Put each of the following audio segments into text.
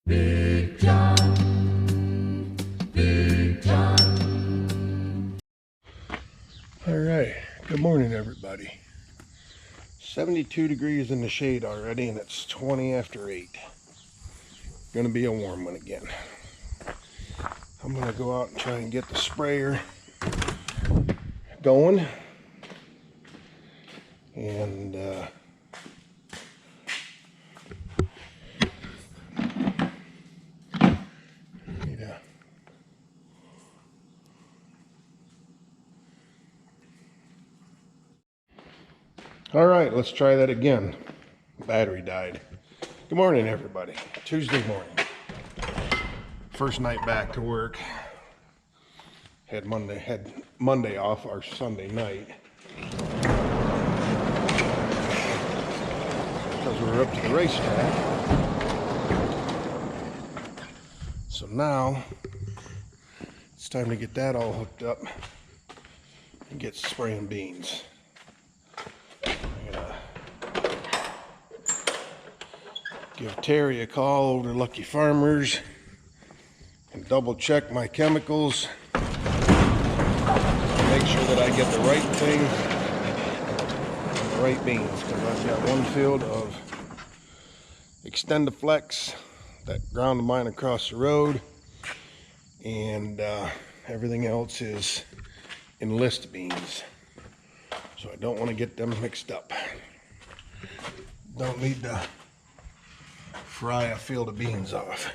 Big John, Big John. All right, good morning everybody. 72 degrees in the shade already and it's 20 after 8. Gonna be a warm one again. I'm gonna go out and try and get the sprayer going. And all right, let's try that again. Battery died. Good morning everybody. Tuesday morning. First night back to work. Had Monday off, our Sunday night. Because we were up to the racetrack. So now it's time to get that all hooked up and get spraying beans. I'm gonna give Terry a call over to Lucky Farmers and double check my chemicals. Make sure that I get the right thing and the right beans, because I've got one field of Extendiflex that ground mine across the road, and everything else is Enlist beans. So I don't want to get them mixed up. Don't need to fry a field of beans off.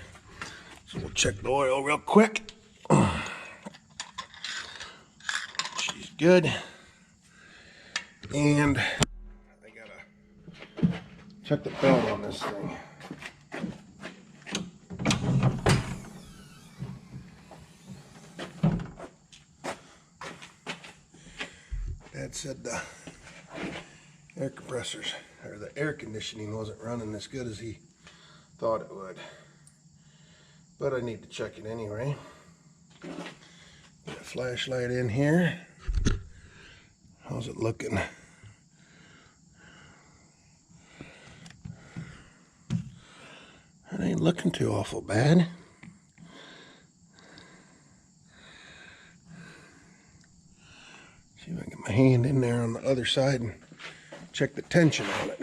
So we'll check the oil real quick. She's good. And I gotta check the belt on this thing. Dad said the air compressors, or the air conditioning wasn't running as good as he thought it would. But I need to check it anyway. Got a flashlight in here. How's it looking? It ain't looking too awful bad. See if I can get my hand in there on the other side and check the tension on it.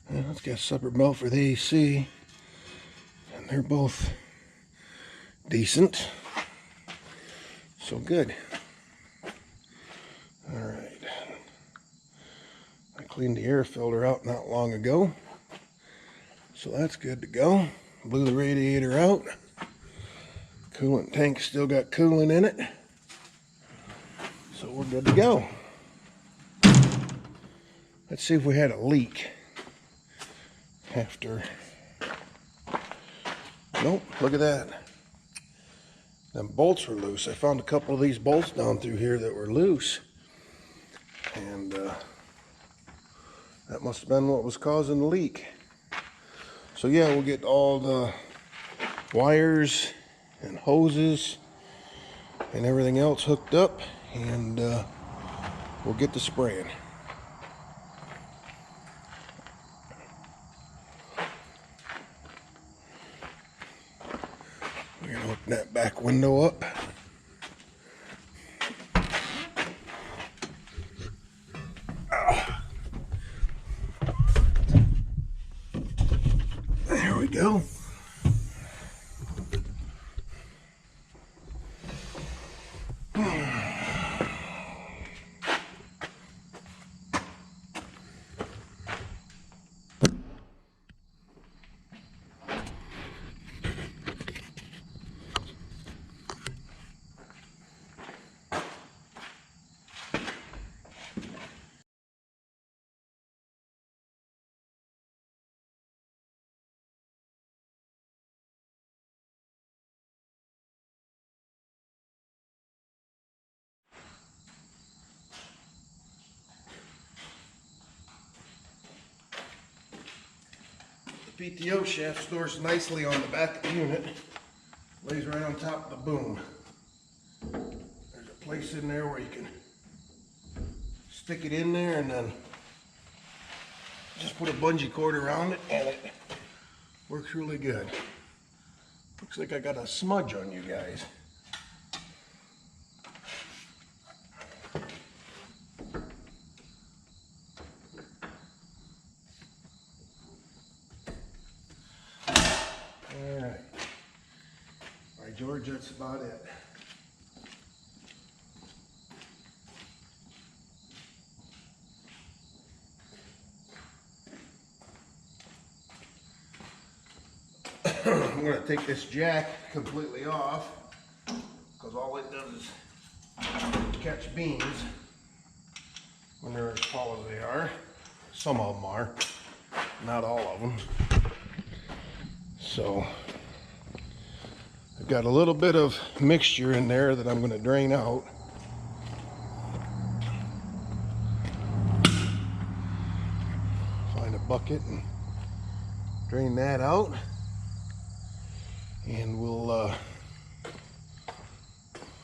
Well, it's got a separate belt for the AC, and they're both decent. So good. All right. I cleaned the air filter out not long ago, so that's good to go. Blew the radiator out. Coolant tank still got coolant in it, so we're good to go. Let's see if we had a leak after. Nope, look at that. Them bolts were loose. I found a couple of these bolts down through here that were loose, and that must have been what was causing the leak. So yeah, we'll get all the wires and hoses and everything else hooked up, and we'll get to spraying. We're gonna open that back window up. There we go. The PTO shaft stores nicely on the back of the unit. Lays right on top of the boom. There's a place in there where you can stick it in there and then Just put a bungee cord around it and it works really good. Looks like I got a smudge on you guys. Alright. Alright, George, that's about it. I'm going to take this jack completely off because all it does is catch beans when they're as tall as they are. Some of them are, not all of them. So I've got a little bit of mixture in there that I'm going to drain out. Find a bucket and drain that out. And we'll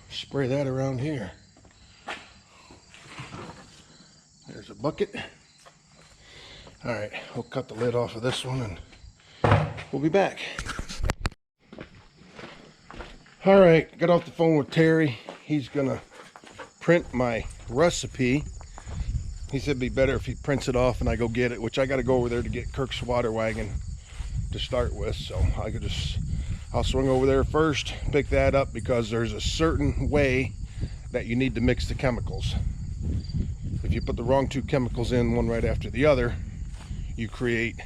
spray that around here. There's a bucket. All right, we'll cut the lid off of this one and we'll be back. All right, got off the phone with Terry. He's gonna print my recipe. He said it'd be better if he prints it off and I go get it, which I gotta go over there to get Kirk's water wagon to start with. So I'll swing over there first, pick that up, because there's a certain way that you need to mix the chemicals. If you put the wrong two chemicals in, one right after the other, you create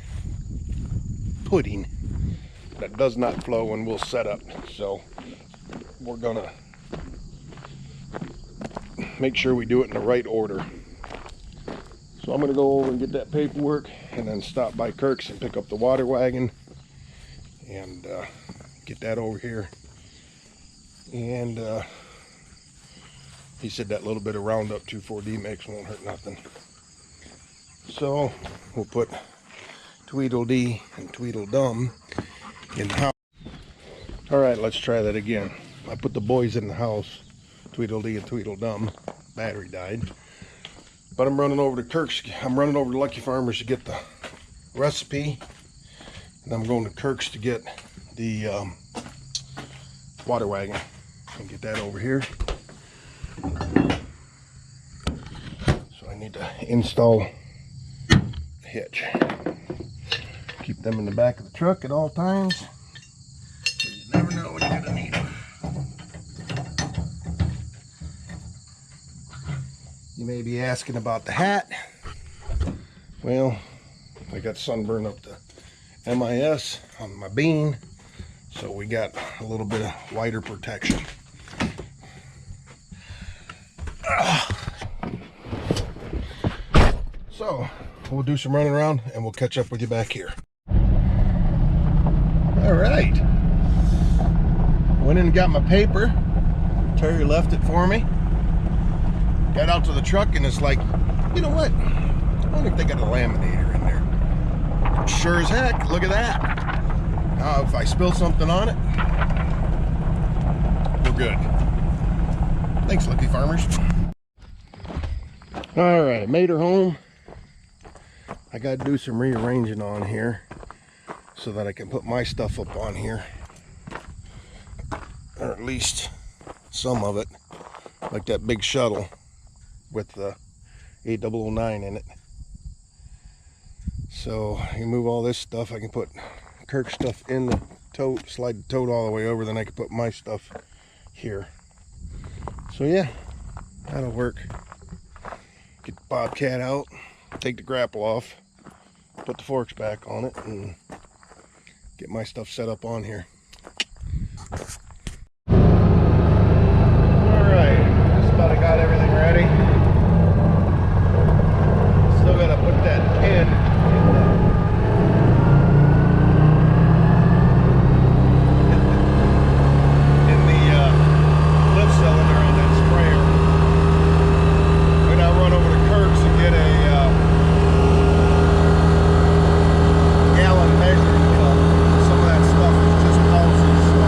pudding that does not flow and will set up. So we're gonna make sure we do it in the right order. So I'm gonna go over and get that paperwork and then stop by Kirk's and pick up the water wagon and get that over here. And he said that little bit of Roundup 2,4-D mix won't hurt nothing. So we'll put Tweedledee and Tweedledum in the house. All right, let's try that again. I put the boys in the house, Tweedledee and Tweedledum. Battery died. But I'm running over to Kirk's. I'm running over to Lucky Farmers to get the recipe. And I'm going to Kirk's to get the water wagon and get that over here. So I need to install the hitch. Keep them in the back of the truck at all times. You never know when you're gonna need them. You may be asking about the hat. Well, I got sunburn up to MIS on my bean, so we got a little bit of wider protection. So we'll do some running around and we'll catch up with you back here. All right, went in and got my paper. Terry left it for me. Got out to the truck and it's like, you know what, I wonder if they got a laminator in there. Sure as heck, look at that. Now if I spill something on it, we're good. Thanks, Lucky Farmers. All right, made her home. I got to do some rearranging on here so that I can put my stuff up on here, or at least some of it, like that big shuttle with the 8009 in it. So you move all this stuff, I can put Kirk's stuff in the tote, slide the tote all the way over, then I can put my stuff here. So yeah, that'll work. Get the Bobcat out, take the grapple off, put the forks back on it, and get my stuff set up on here. Alright, just about got everything ready. Still gotta put that pin in the lift cylinder on that sprayer. Then I'll run over to Kirk's and get a gallon measuring cup. Some of that stuff is just pulses, so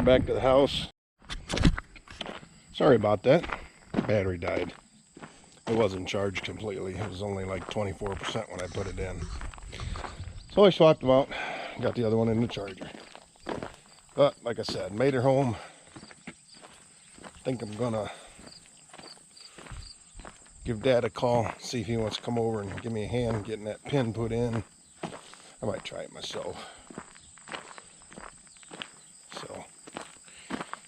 here back to the house. Sorry about that. Battery died. It wasn't charged completely. It was only like 24% when I put it in. So I swapped them out. Got the other one in the charger. But like I said, made her home. I think I'm gonna give Dad a call, see if he wants to come over and give me a hand getting that pin put in. I might try it myself. So,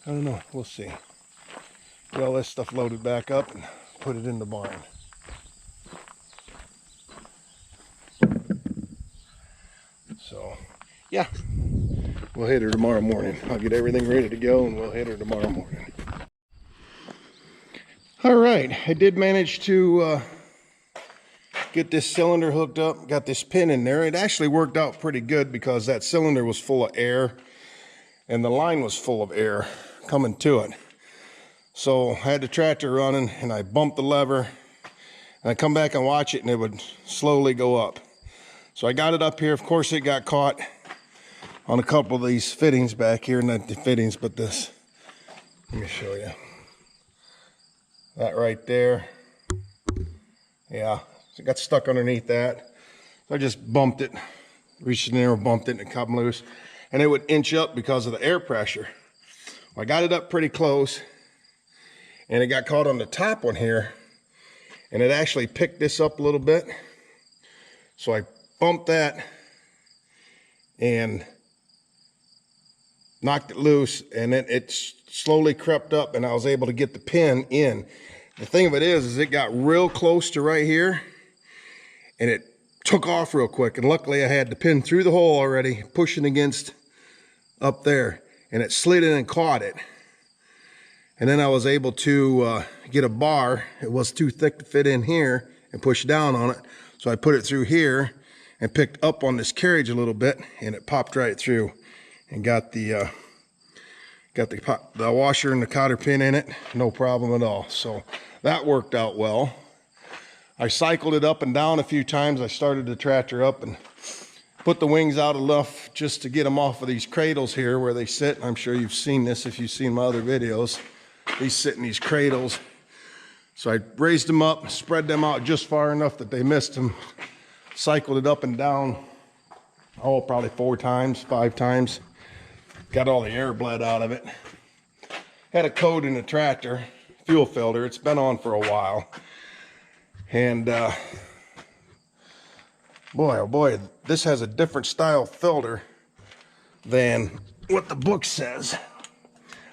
I don't know, we'll see. Get all this stuff loaded back up and put it in the barn. So, yeah, we'll hit her tomorrow morning. I'll get everything ready to go and we'll hit her tomorrow morning. All right, I did manage to get this cylinder hooked up, got this pin in there. It actually worked out pretty good because that cylinder was full of air and the line was full of air coming to it. So I had the tractor running and I bumped the lever and I come back and watch it and it would slowly go up. So I got it up here. Of course it got caught on a couple of these fittings back here, not the fittings, but this. Let me show you. That right there. Yeah, so it got stuck underneath that. So I just bumped it, reached in there, bumped it and it come loose. And it would inch up because of the air pressure. Well, I got it up pretty close and it got caught on the top one here and it actually picked this up a little bit. So I bumped that and knocked it loose and then it slowly crept up and I was able to get the pin in. The thing of it is it got real close to right here and it took off real quick, and luckily I had the pin through the hole already, pushing against up there, and it slid in and caught it. And then I was able to get a bar. It was too thick to fit in here and push down on it, so I put it through here and picked up on this carriage a little bit and it popped right through and got the washer and the cotter pin in it, no problem at all. So that worked out well. I cycled it up and down a few times. I started the tractor up and put the wings out enough just to get them off of these cradles here where they sit. I'm sure you've seen this if you've seen my other videos. These sit in these cradles. So I raised them up, spread them out just far enough that they missed them. Cycled it up and down, oh, probably 4 times, 5 times. Got all the air bled out of it. Had a code in the tractor, fuel filter. It's been on for a while. And boy, oh boy, this has a different style filter than what the book says.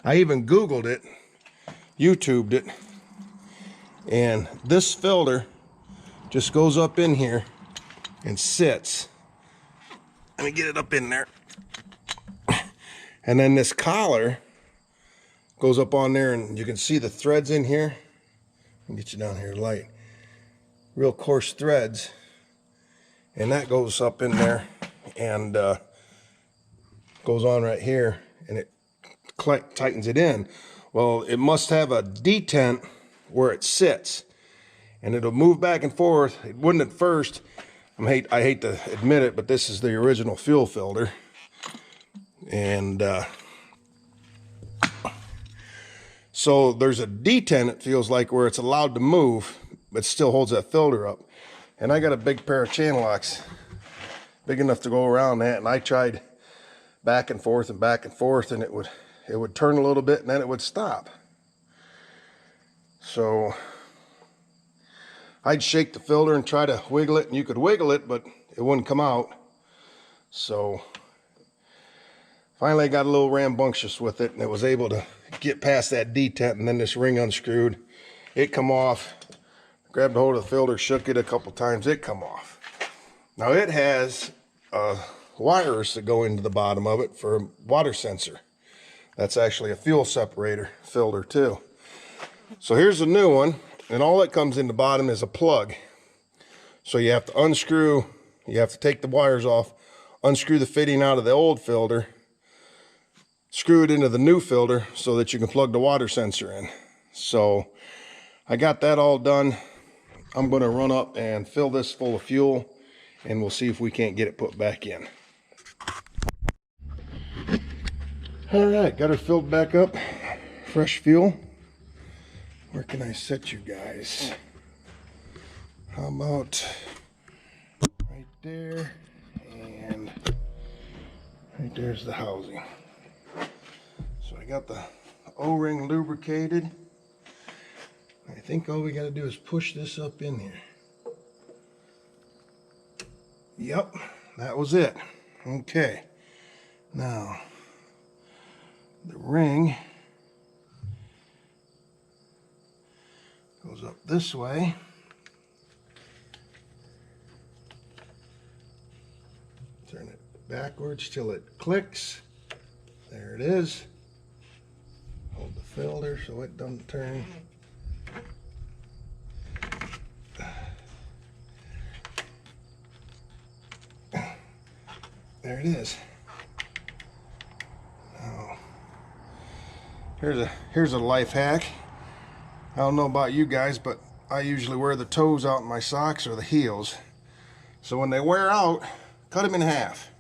I even Googled it, YouTubed it, and this filter just goes up in here and sits. Let me get it up in there. And then this collar goes up on there and you can see the threads in here. Let me get you down here light. Real coarse threads. And that goes up in there and goes on right here and it tightens it in. Well, it must have a detent where it sits and it'll move back and forth. It wouldn't at first. I hate to admit it, but this is the original fuel filter. And so there's a detent, it feels like, where it's allowed to move, but still holds that filter up. And I got a big pair of channel locks, big enough to go around that, and I tried back and forth, and it would turn a little bit, and then it would stop. So I'd shake the filter and try to wiggle it, and you could wiggle it, but it wouldn't come out. So finally I got a little rambunctious with it, and it was able to get past that detent, and then this ring unscrewed. It come off. Grabbed hold of the filter, shook it a couple times, it come off. Now it has wires that go into the bottom of it for a water sensor. That's actually a fuel separator filter too. So here's a new one, and all that comes in the bottom is a plug. So you have to unscrew, you have to take the wires off, unscrew the fitting out of the old filter, screw it into the new filter so that you can plug the water sensor in. So I got that all done. I'm going to run up and fill this full of fuel, and we'll see if we can't get it put back in. All right, got her filled back up. Fresh fuel. Where can I set you guys? How about right there? And right there's the housing. So I got the O-ring lubricated. I think all we got to do is push this up in here. Yep, that was it. Okay. Now, the ring goes up this way. Turn it backwards till it clicks. There it is. Hold the filter so it doesn't turn. There it is. Now, here's a life hack. I don't know about you guys, but I usually wear the toes out in my socks or the heels. So when they wear out, cut them in half.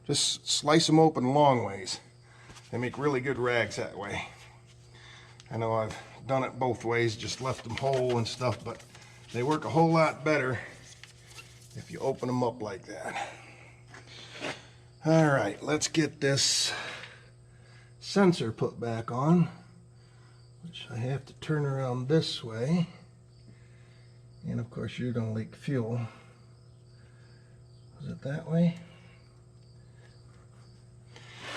Just slice them open long ways. They make really good rags that way. I know I've done it both ways, just left them whole and stuff, but they work a whole lot better if you open them up like that. All right, let's get this sensor put back on, which I have to turn around this way. And of course you're gonna leak fuel. Is it that way?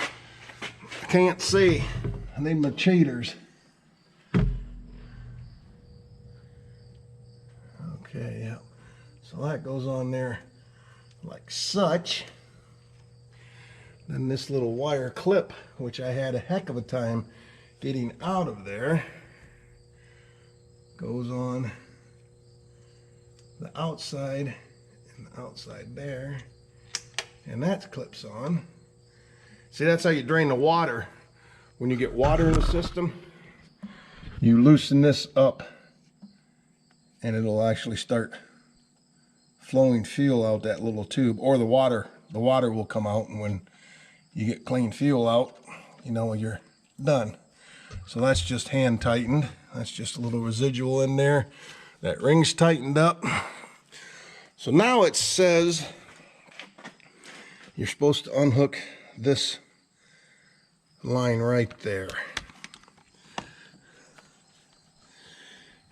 I can't see. I need my cheaters. Okay, yeah. So that goes on there like such. Then this little wire clip, which I had a heck of a time getting out of there, goes on the outside and the outside there. And that clips on. See, that's how you drain the water. When you get water in the system, you loosen this up and it'll actually start flowing fuel out that little tube, or the water will come out, and when you get clean fuel out, you know you're done. So that's just hand tightened. That's just a little residual in there. That ring's tightened up. So now it says you're supposed to unhook this line right there.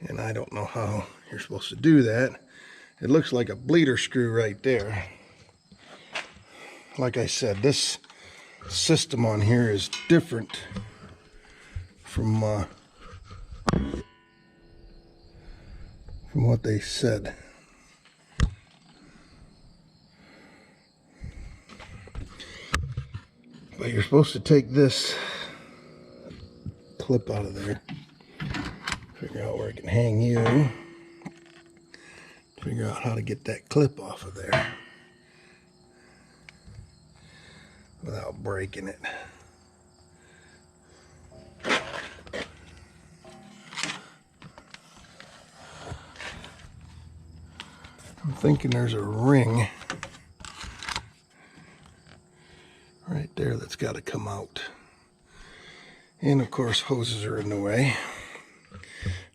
And I don't know how you're supposed to do that. It looks like a bleeder screw right there. Like I said, this system on here is different from what they said. But you're supposed to take this clip out of there, figure out where it can hang you, figure out how to get that clip off of there without breaking it. I'm thinking there's a ring right there that's got to come out. And of course hoses are in the way.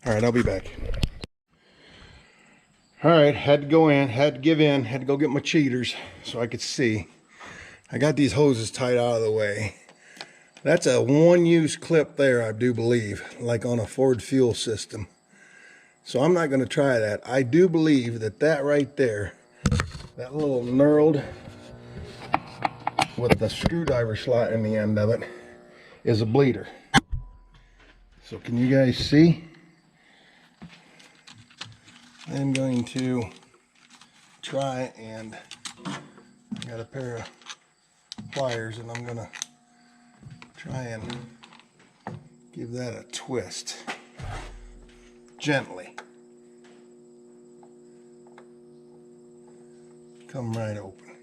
All right, I'll be back. All right, had to go in, had to give in, had to go get my cheaters so I could see. I got these hoses tied out of the way. That's a one-use clip there, I do believe, like on a Ford fuel system. So I'm not going to try that. I do believe that that right there, that little knurled with the screwdriver slot in the end of it, is a bleeder. So can you guys see? I'm going to try, and I got a pair of pliers, and I'm going to try and give that a twist gently. Come right open.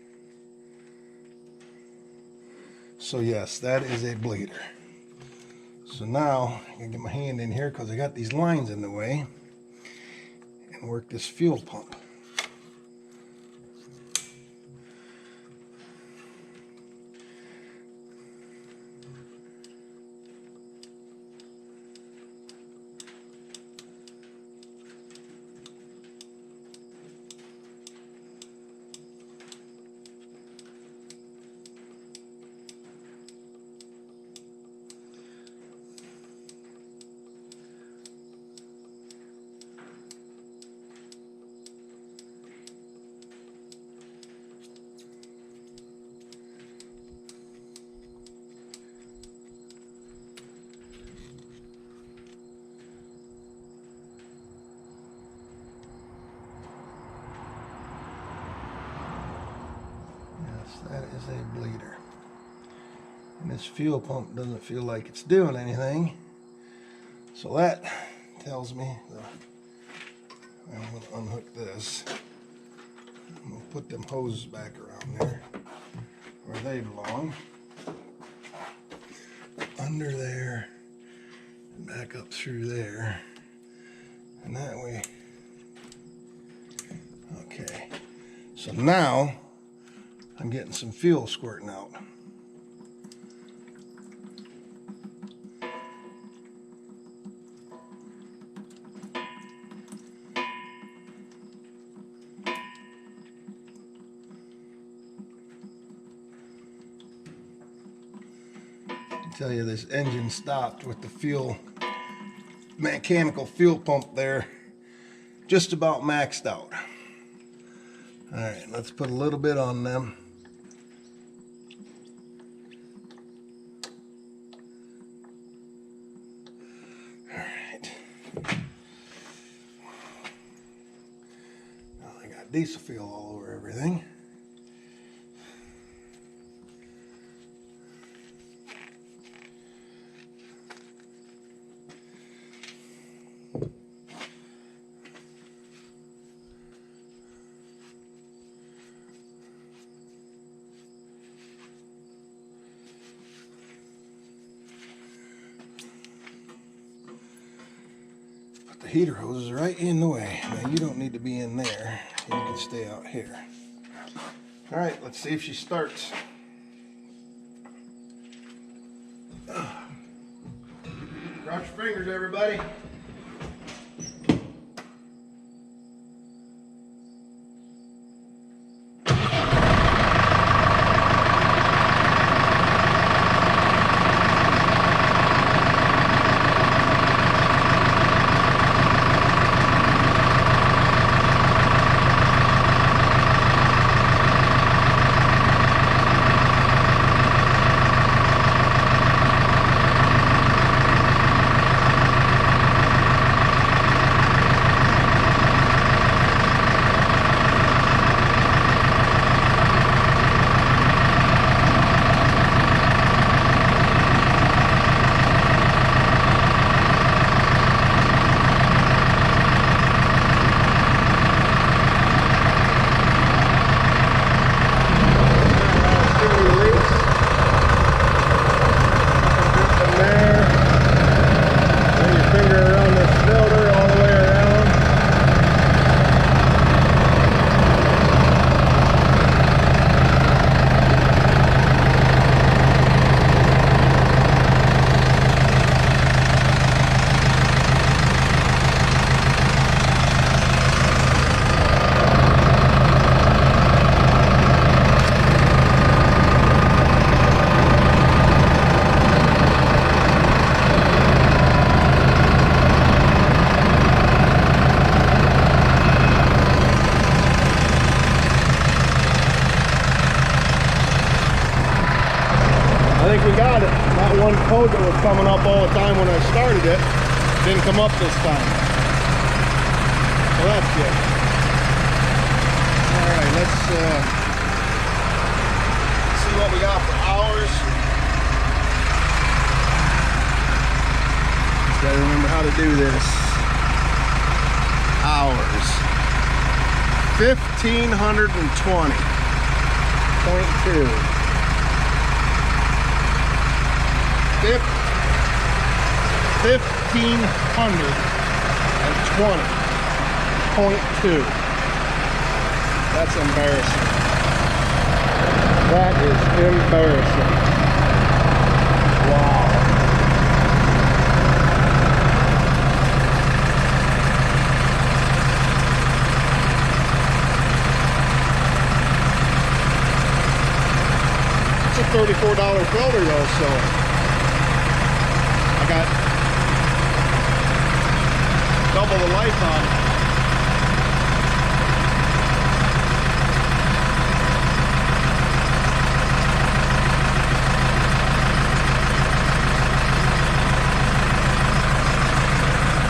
So yes, that is a bleeder. So now I'm gonna get my hand in here because I got these lines in the way and work this fuel pump. That is a bleeder. And this fuel pump doesn't feel like it's doing anything. So that tells me that I'm going to unhook this. I'm going to put them hoses back around there where they belong. Under there, and back up through there. And that way. Okay. So now I'm getting some fuel squirting out. I tell you, this engine stopped with the fuel, mechanical fuel pump there, just about maxed out. All right, let's put a little bit on them. All right. Now I got diesel fuel all over everything. The heater hose is right in the way. Now you don't need to be in there. You can stay out here. All right, let's see if she starts. Cross your fingers, everybody. One code that was coming up all the time when I started it didn't come up this time. So that's good. All right, let's see what we got for hours. Just gotta remember how to do this. Hours. 1,520.2. 1,520.2. That's embarrassing. That is embarrassing. Wow. It's a $34 filter though, so got double the life on it.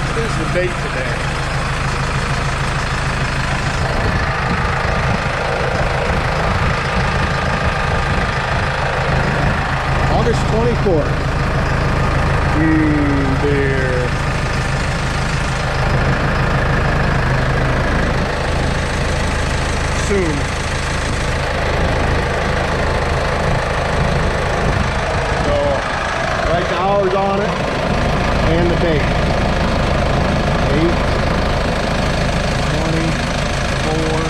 What is the date today? 24. Beer. Soon. So, write the hours on it and the date. 8/24/20.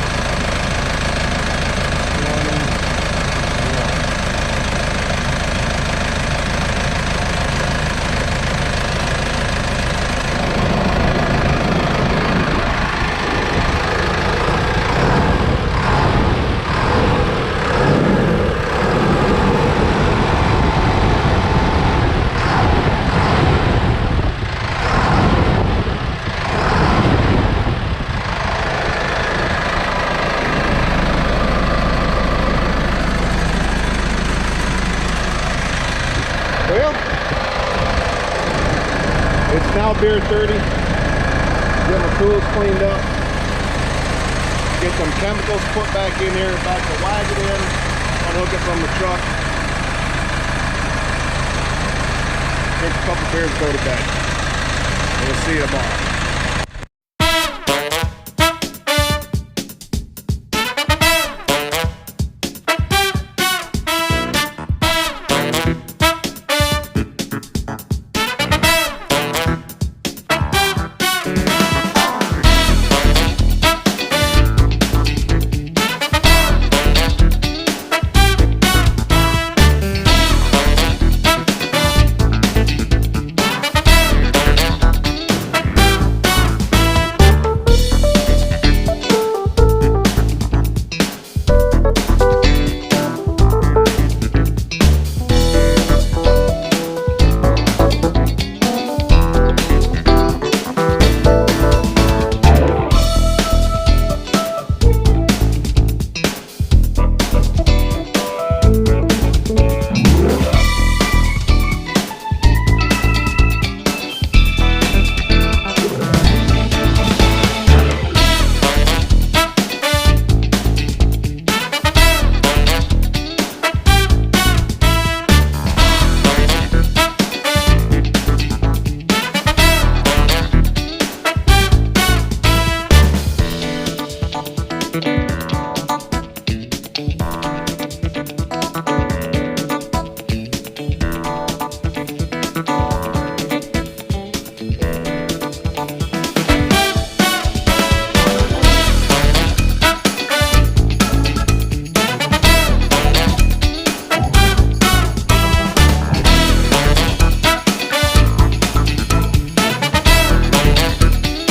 Well, it's now beer 30. Get my tools cleaned up. Get some chemicals put back in here, back the wagon in, unhook it from the truck. Drink a couple beers, go to bed. We'll see you tomorrow.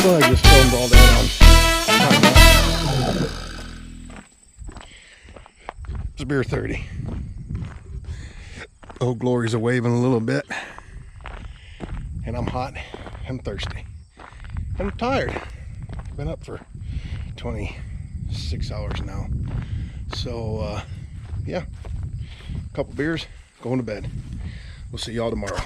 I just filmed all that on. It's beer 30. Old Glory's a waving a little bit. And I'm hot and thirsty. I'm tired. Been up for 26 hours now. So, yeah. A couple beers, going to bed. We'll see y'all tomorrow.